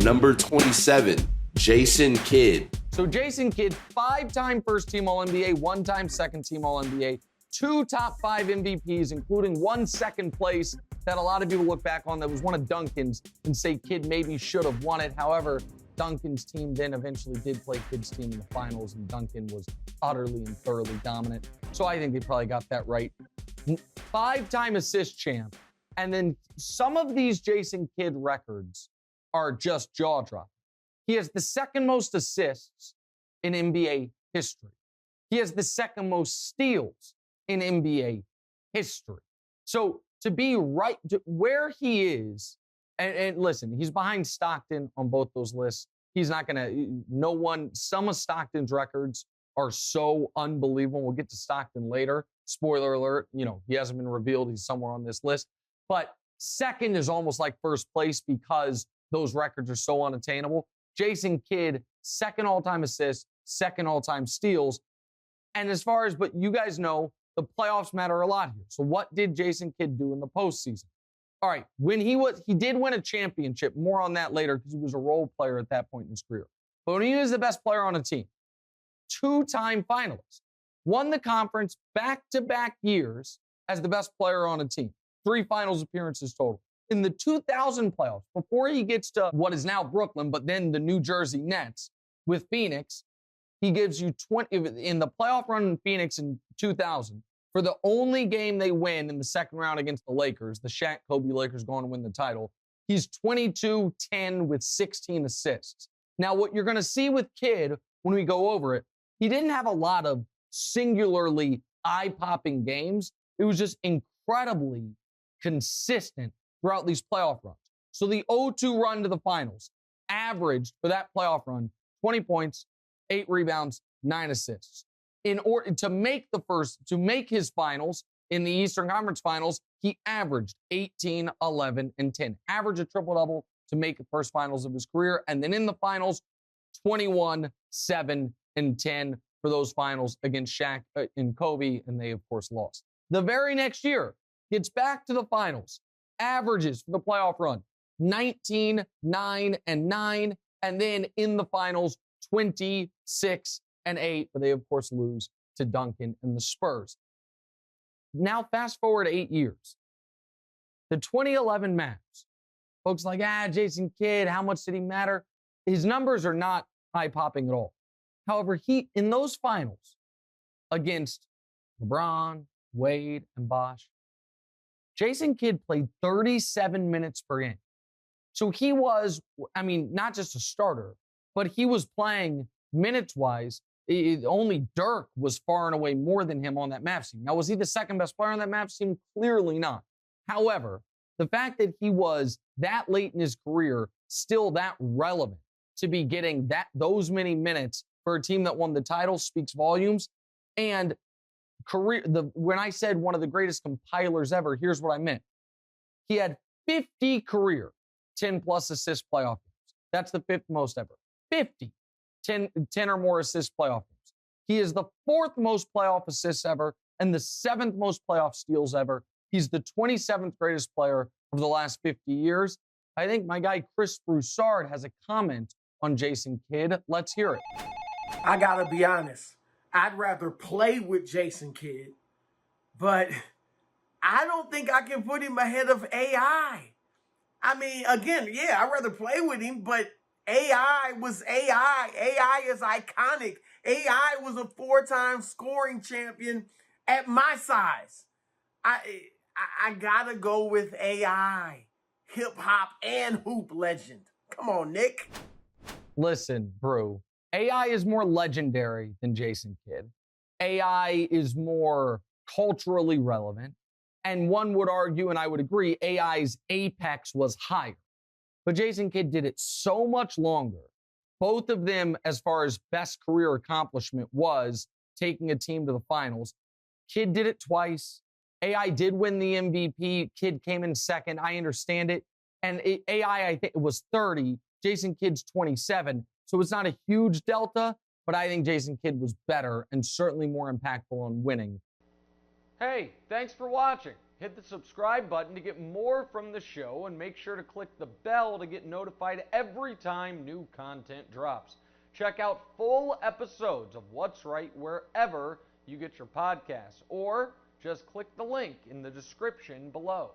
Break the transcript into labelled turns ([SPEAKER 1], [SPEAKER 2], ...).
[SPEAKER 1] Number 27, Jason Kidd.
[SPEAKER 2] So Jason Kidd, 5-time first-team All-NBA, 1-time second-team All-NBA, 2 top 5 MVPs, including 1 second place that a lot of people look back on that was one of Duncan's and say Kidd maybe should have won it. However, Duncan's team then eventually did play Kidd's team in the finals, and Duncan was utterly and thoroughly dominant. So I think they probably got that right. 5-time assist champ. And then some of these Jason Kidd records are just jaw-dropping. He has the second most assists in NBA history. He has the second most steals in NBA history. So to be right to where he is, and listen, he's behind Stockton on both those lists. He's not some of Stockton's records are so unbelievable. We'll get to Stockton later. Spoiler alert, he hasn't been revealed. He's somewhere on this list. But second is almost like first place because those records are so unattainable. Jason Kidd, second all-time assists, second all-time steals. And but you guys know the playoffs matter a lot here. So what did Jason Kidd do in the postseason? All right, he did win a championship. More on that later because he was a role player at that point in his career. But when he was the best player on a team, 2-time finalist, won the conference back-to-back years as the best player on a team. 3 finals appearances total. In the 2000 playoffs, before he gets to what is now Brooklyn, but then the New Jersey Nets with Phoenix, he gives you 20 in the playoff run in Phoenix in 2000. For the only game they win in the second round against the Lakers, the Shaq Kobe Lakers going to win the title, he's 22-10 with 16 assists. Now, what you're going to see with Kidd when we go over it, he didn't have a lot of singularly eye-popping games. It was just incredibly consistent throughout these playoff runs. So the 0-2 run to the finals averaged for that playoff run 20 points, 8 rebounds, 9 assists. In order to make his finals in the Eastern Conference Finals, he averaged 18, 11, and 10. Average a triple-double to make the first finals of his career. And then in the finals, 21, 7, and 10 for those finals against Shaq and Kobe, and they, of course, lost. The very next year, gets back to the finals, averages for the playoff run, 19, 9, and 9, and then in the finals, 26 and 8, but they, of course, lose to Duncan and the Spurs. Now, fast forward 8 years. The 2011 Mavs. Folks like, Jason Kidd, how much did he matter? His numbers are not eye-popping at all. However, in those finals against LeBron, Wade, and Bosh, Jason Kidd played 37 minutes per game. So he was, not just a starter, but he was playing minutes-wise. Only Dirk was far and away more than him on that Mavs team. Now, was he the second best player on that Mavs team? Clearly not. However, the fact that he was that late in his career, still that relevant to be getting those many minutes for a team that won the title speaks volumes. And when I said one of the greatest compilers ever, here's what I meant. He had 50 career 10-plus assist playoff games. That's the 5th most ever. 50. 10 or more assist playoff games. He is the 4th most playoff assists ever and the 7th most playoff steals ever. He's the 27th greatest player of the last 50 years. I think my guy Chris Broussard has a comment on Jason Kidd. Let's hear it.
[SPEAKER 3] I gotta be honest. I'd rather play with Jason Kidd, but I don't think I can put him ahead of AI. I'd rather play with him, but AI was AI. AI is iconic. AI was a 4-time scoring champion at my size. I gotta go with AI. Hip hop and hoop legend. Come on, Nick.
[SPEAKER 2] Listen, Brew. AI is more legendary than Jason Kidd. AI is more culturally relevant. And one would argue, and I would agree, AI's apex was higher. But Jason Kidd did it so much longer. Both of them, as far as best career accomplishment, was taking a team to the finals. Kidd did it twice. AI did win the MVP. Kidd came in second. I understand it. And AI, I think it was 30. Jason Kidd's 27. So it's not a huge delta, but I think Jason Kidd was better and certainly more impactful on winning.
[SPEAKER 4] Hey, thanks for watching.
[SPEAKER 2] Hit the subscribe button to get more from the show, and make sure to click the bell to get notified every time new content drops. Check out full episodes of What's Right wherever you get your podcasts, or just click the link in the description below.